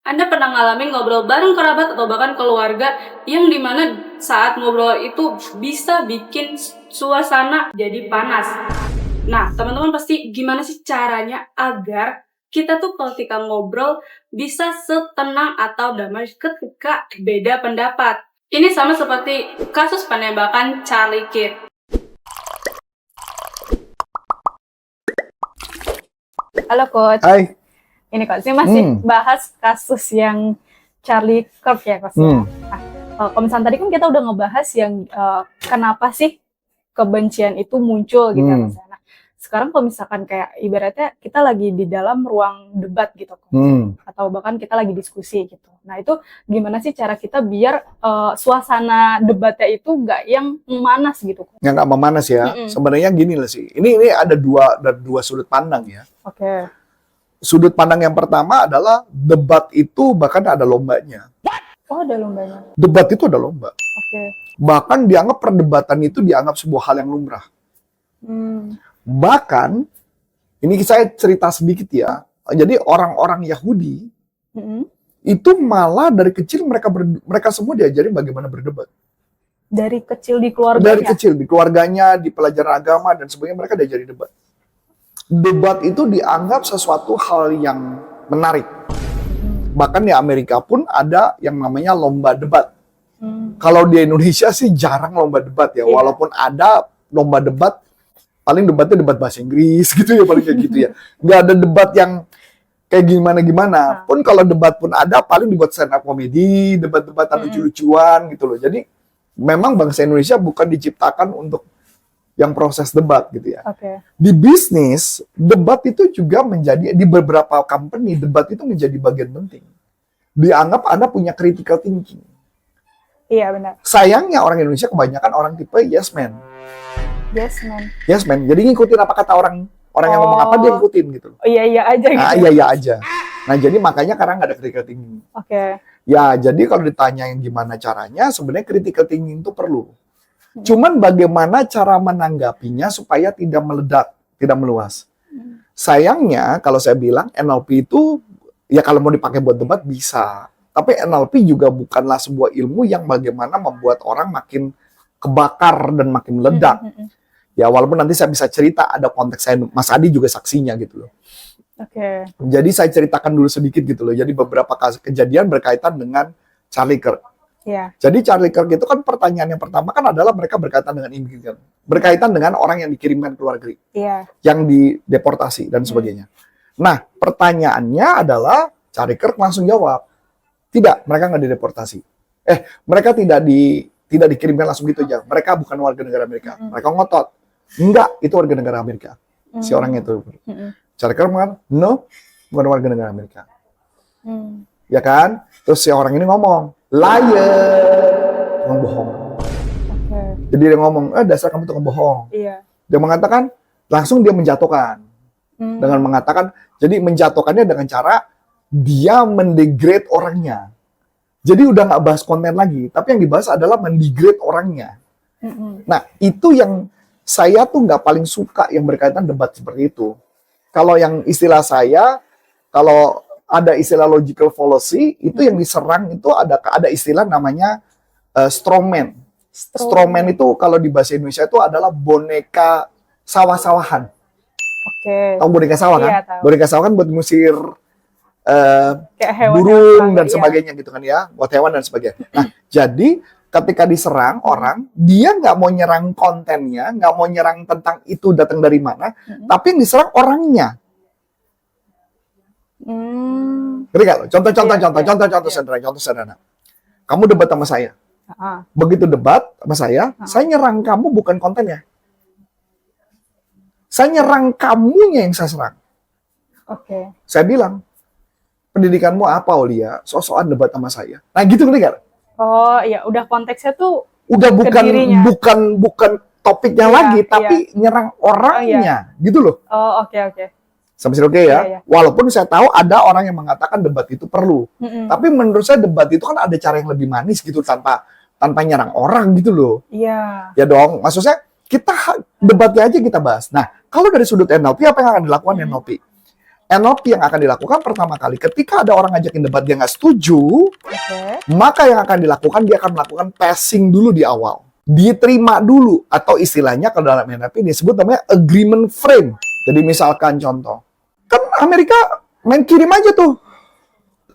Anda pernah ngalamin ngobrol bareng kerabat atau bahkan keluarga yang dimana saat ngobrol itu bisa bikin suasana jadi panas. Nah, teman-teman pasti gimana sih caranya agar kita tuh ketika ngobrol bisa setenang atau damai ketika beda pendapat. Ini sama seperti kasus penembakan Charlie Kirk. Halo Coach. Hai. Ini Coach, saya masih bahas kasus yang Charlie Kirk ya Coach. Nah, kalau misalnya tadi kan kita udah ngebahas yang kenapa sih kebencian itu muncul gitu ya Coach. Nah, sekarang kalau misalkan kayak ibaratnya kita lagi di dalam ruang debat gitu Coach. Atau bahkan kita lagi diskusi gitu. Nah, itu gimana sih cara kita biar suasana debatnya itu nggak yang memanas gitu Coach? Yang nggak memanas ya. Sebenarnya gini lah sih. Ini ada dua sudut pandang ya. Oke. Sudut pandang yang pertama adalah debat itu bahkan ada lombanya. Oh, ada lombanya. Debat itu ada lomba. Oke. Bahkan dianggap perdebatan itu dianggap sebuah hal yang lumrah. Bahkan, ini saya cerita sedikit ya. Jadi orang-orang Yahudi itu malah dari kecil mereka semua diajari bagaimana berdebat. Dari kecil di keluarganya? Dari kecil, di keluarganya, di pelajaran agama, dan sebagainya mereka diajari debat. Debat itu dianggap sesuatu hal yang menarik. Bahkan di Amerika pun ada yang namanya lomba debat. Kalau di Indonesia sih jarang lomba debat ya. Walaupun ada lomba debat, paling debatnya debat bahasa Inggris gitu ya, paling kayak gitu ya. Nggak ada debat yang kayak gimana-gimana. Pun kalau debat pun ada, paling dibuat stand up comedy, debat-debatan lucu-lucuan gitu loh. Jadi memang bangsa Indonesia bukan diciptakan untuk yang proses debat gitu ya. Di bisnis, debat itu juga menjadi, di beberapa company, debat itu menjadi bagian penting. Dianggap Anda punya critical thinking. Iya, benar. Sayangnya orang Indonesia kebanyakan orang tipe yes man. Yes man. Yes man. Jadi ngikutin apa kata orang yang ngomong apa, dia ngikutin gitu. Oh, iya aja gitu. Nah, iya aja. Nah, jadi makanya karena nggak ada critical thinking. Ya, jadi kalau ditanya yang gimana caranya, sebenarnya critical thinking itu perlu. Cuman bagaimana cara menanggapinya supaya tidak meledak, tidak meluas. Sayangnya kalau saya bilang NLP itu ya kalau mau dipakai buat debat bisa. Tapi NLP juga bukanlah sebuah ilmu yang bagaimana membuat orang makin kebakar dan makin meledak. Ya walaupun nanti saya bisa cerita ada konteks saya, Mas Adi juga saksinya gitu loh. Jadi saya ceritakan dulu sedikit gitu loh. Jadi beberapa kejadian berkaitan dengan Charlie Kirk. Jadi Charlie Kirk itu kan pertanyaan yang pertama kan adalah mereka berkaitan dengan imigran, berkaitan dengan orang yang dikirimkan ke luar negeri, yang dideportasi dan sebagainya. Nah pertanyaannya adalah Charlie Kirk langsung jawab, tidak, mereka nggak dideportasi. Mereka tidak dikirimkan langsung gitu aja. Mereka bukan warga negara Amerika. Mereka ngotot, enggak, itu warga negara Amerika. Si orang itu. Charlie Kirk mengatakan, no, bukan warga negara Amerika. Ya kan? Terus si orang ini ngomong, liar, tukang bohong. Jadi dia ngomong, dasar kamu tukang bohong. Dia mengatakan, langsung dia menjatuhkan. Dengan mengatakan, jadi menjatuhkannya dengan cara dia mendegrade orangnya. Jadi udah nggak bahas konten lagi, tapi yang dibahas adalah mendegrade orangnya. Nah, itu yang saya tuh nggak paling suka yang berkaitan debat seperti itu. Kalau yang istilah saya, kalau ada istilah logical fallacy, itu yang diserang itu ada istilah namanya strawman. Strawman itu kalau di bahasa Indonesia itu adalah boneka sawah-sawahan. Tahu boneka sawah kan? Iya, boneka sawah kan buat ngusir burung dan sebagainya gitu kan ya, buat hewan dan sebagainya. Nah, jadi ketika diserang orang, dia nggak mau nyerang kontennya, nggak mau nyerang tentang itu datang dari mana, tapi yang diserang orangnya. Ngerti nggak? Contoh sederhana. Kamu debat sama saya. Begitu debat sama saya nyerang kamu bukan kontennya. Saya nyerang kamunya yang saya serang. Saya bilang, pendidikanmu apa, Olia? So-soan debat sama saya. Nah, gitu ngerti nggak? Oh, iya, udah konteksnya tuh udah bukan topiknya lagi, tapi nyerang orangnya, gitu loh. Oh, oke. Sampai sini oke ya? Walaupun saya tahu ada orang yang mengatakan debat itu perlu. Tapi menurut saya debat itu kan ada cara yang lebih manis gitu, tanpa nyerang orang gitu loh. Ya dong, maksud saya kita debatnya aja kita bahas. Nah, kalau dari sudut NLP, apa yang akan dilakukan NLP? NLP yang akan dilakukan pertama kali ketika ada orang ngajakin debat dia nggak setuju, maka yang akan dilakukan dia akan melakukan passing dulu di awal, diterima dulu, atau istilahnya kalau dalam NLP disebut namanya agreement frame. Jadi misalkan contoh, kan Amerika main kirim aja tuh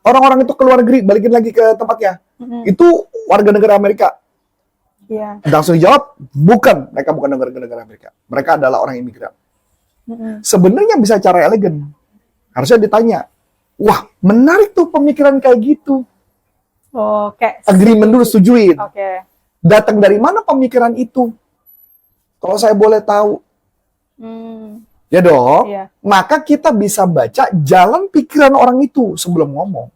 orang-orang itu keluar negeri balikin lagi ke tempatnya, itu warga negara Amerika. Langsung dijawab, bukan, mereka bukan warga negara Amerika, mereka adalah orang imigran. Sebenarnya bisa cara elegan. Harusnya ditanya, wah menarik tuh pemikiran kayak gitu. Agreement dulu, setujuin. Datang dari mana pemikiran itu? Kalau saya boleh tahu. Ya dong. Maka kita bisa baca jalan pikiran orang itu sebelum ngomong.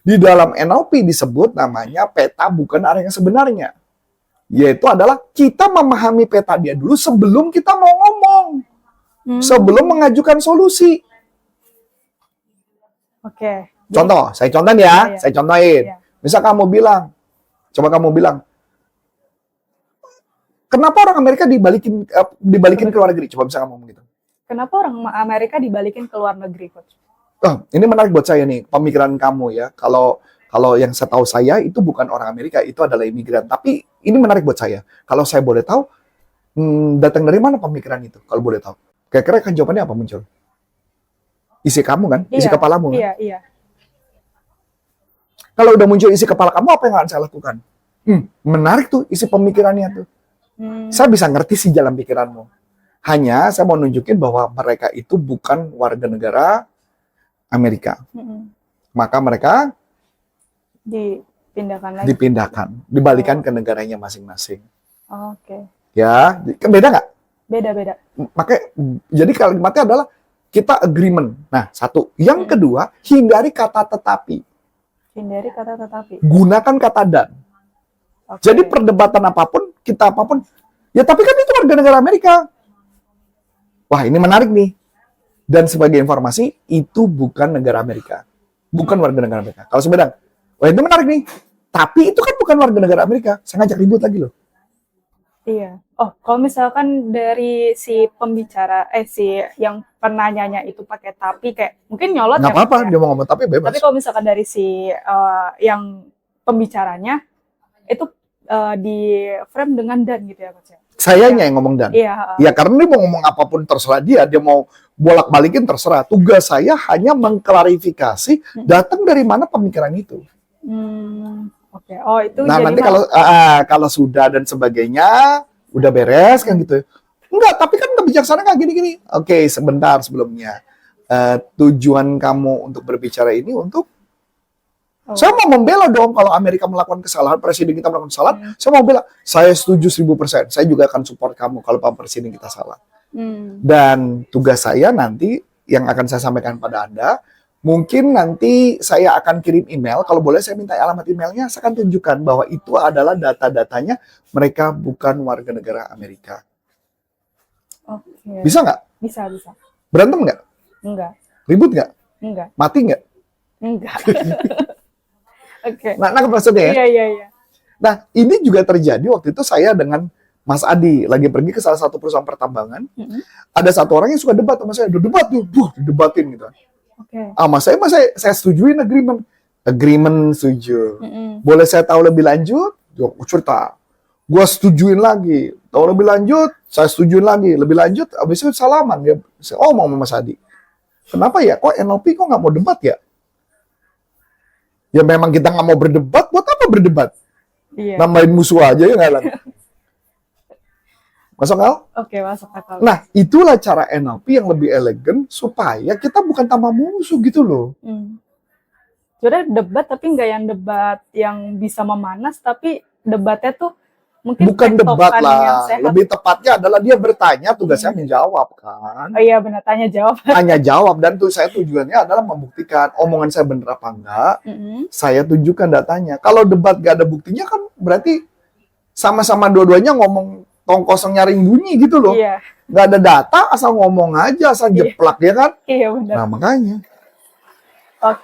Di dalam NLP disebut namanya peta bukan arah yang sebenarnya. Yaitu adalah kita memahami peta dia dulu sebelum kita mau ngomong. Sebelum mengajukan solusi. Contoh, saya contohin ya, saya contohin. Misal kamu bilang, coba kamu bilang, kenapa orang Amerika dibalikin ke luar negeri? Coba bisa kamu ngomong gitu. Kenapa orang Amerika dibalikin ke luar negeri, Coach? Ini menarik buat saya nih, pemikiran kamu ya. Kalau yang saya tahu saya itu bukan orang Amerika, itu adalah imigran. Tapi ini menarik buat saya. Kalau saya boleh tahu, datang dari mana pemikiran itu? Kalau boleh tahu, kira-kira kan jawabannya apa muncul? Isi kamu kan? Isi kepalamu kan? Iya. Kalau udah muncul isi kepala kamu, apa yang akan saya lakukan? Menarik tuh isi pemikirannya tuh. Saya bisa ngerti sih jalan pikiranmu. Hanya saya mau nunjukin bahwa mereka itu bukan warga negara Amerika. Maka mereka dipindahkan, dibalikan ke negaranya masing-masing. Ya, beda nggak? Beda. Makanya, jadi kalimatnya adalah kita agreement. Nah, satu. Yang kedua, hindari kata tetapi. Gunakan kata dan. Jadi perdebatan apapun, kita apapun, ya tapi kan itu warga negara Amerika. Wah, ini menarik nih. Dan sebagai informasi, itu bukan negara Amerika. Bukan warga negara Amerika. Kalau sebedang, wah itu menarik nih. Tapi itu kan bukan warga negara Amerika. Saya ngajak ribut lagi loh. Iya. Kalau misalkan dari si pembicara, si yang penanyanya itu pakai tapi, kayak mungkin nyolot. Nggak apa-apa, dia mau ngomong tapi bebas. Tapi kalau misalkan dari si yang pembicaranya, itu di frame dengan dan gitu ya, Coach? Sayanya yang ngomong dan. Ya karena dia mau ngomong apapun terserah dia mau bolak-balikin terserah. Tugas saya hanya mengklarifikasi datang dari mana pemikiran itu. Itu nah jadi nanti kalau sudah dan sebagainya udah beres kan gitu. Enggak, tapi kan bijaksana nggak gini-gini. Oke, sebentar sebelumnya. Tujuan kamu untuk berbicara ini untuk saya mau membela dong kalau Amerika melakukan kesalahan, presiden kita melakukan kesalahan, saya mau bela. Saya setuju 1000%. Saya juga akan support kamu kalau Pak Presiden kita salah. Dan tugas saya nanti yang akan saya sampaikan pada Anda, mungkin nanti saya akan kirim email. Kalau boleh saya minta alamat emailnya, saya akan tunjukkan bahwa itu adalah data-datanya. Mereka bukan warga negara Amerika. Bisa nggak? Bisa. Berantem nggak? Enggak. Ribut nggak? Enggak. Mati nggak? Enggak. Nah, maksudnya ya? Iya. Nah, ini juga terjadi waktu itu saya dengan Mas Adi lagi pergi ke salah satu perusahaan pertambangan. Ada satu orang yang suka debat sama saya. Debat tuh, didebatin gitu. Mas saya setujuin agreement setuju. Boleh saya tahu lebih lanjut? Cerita. Gua setujuin lagi. Tahu lebih lanjut? Saya setujuin lagi. Lebih lanjut? Abis itu salaman dia. Mau Mas Adi. Kenapa ya? Kok NLP kok nggak mau debat ya? Ya memang kita nggak mau berdebat. Buat apa berdebat? Nambahin musuh aja ya nggak lah. Masuk akal? Oke, masuk akal. Nah, itulah cara NLP yang lebih elegan supaya kita bukan tambah musuh gitu loh. Sebenarnya debat tapi nggak yang debat yang bisa memanas, tapi debatnya tuh mungkin bukan debat lah. Lebih tepatnya adalah dia bertanya, tugasnya menjawab kan. Oh iya benar, tanya jawab. Tanya jawab, dan saya tujuannya adalah membuktikan omongan saya benar apa enggak. Saya tunjukkan datanya. Kalau debat gak ada buktinya kan berarti sama-sama dua-duanya ngomong tong kosong nyaring bunyi gitu loh. Gak ada data, asal ngomong aja, asal jeplak ya kan. Iya benar. Nah makanya.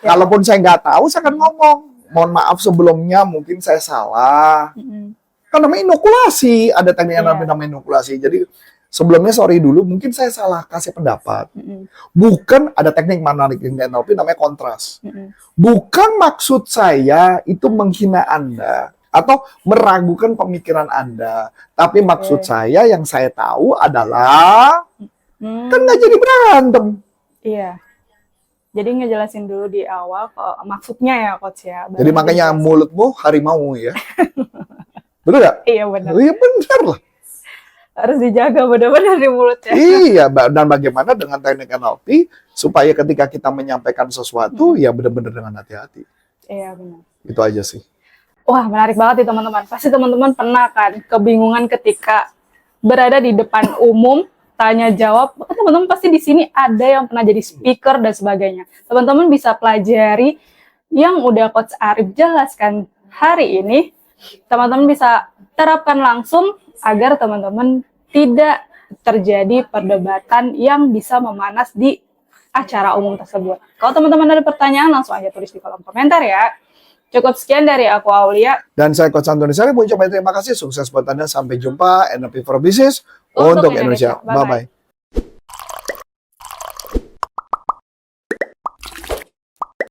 Kalaupun saya nggak tahu, saya akan ngomong. Mohon maaf sebelumnya, mungkin saya salah. Kan namanya inokulasi, ada teknik yang namanya inokulasi. Jadi Sebelumnya sorry dulu, mungkin saya salah kasih pendapat. Bukan ada teknik managing NLP namanya kontras. Bukan maksud saya itu menghina Anda atau meragukan pemikiran Anda. Tapi maksud saya yang saya tahu adalah kan nggak jadi berantem. Iya. Jadi ngejelasin dulu di awal maksudnya ya Coach ya. Jadi makanya mulutmu harimau ya. Betul nggak? Iya benar. Iya benar lah. Harus dijaga benar-benar di mulutnya. Iya, dan bagaimana dengan teknik NLP supaya ketika kita menyampaikan sesuatu ya benar-benar dengan hati-hati. Iya benar. Itu aja sih. Wah menarik banget nih teman-teman. Pasti teman-teman pernah kan kebingungan ketika berada di depan umum, tanya jawab. Teman-teman pasti di sini ada yang pernah jadi speaker dan sebagainya. Teman-teman bisa pelajari yang udah Coach Arif jelaskan hari ini. Teman-teman bisa terapkan langsung agar teman-teman tidak terjadi perdebatan yang bisa memanas di acara umum tersebut. Kalau teman-teman ada pertanyaan, langsung aja tulis di kolom komentar ya. Cukup sekian dari aku, Aulia. Dan saya Coach Antoni Sarif, mengucapkan terima kasih. Sukses buat Anda. Sampai jumpa. NLP for Business untuk Indonesia. Bye-bye.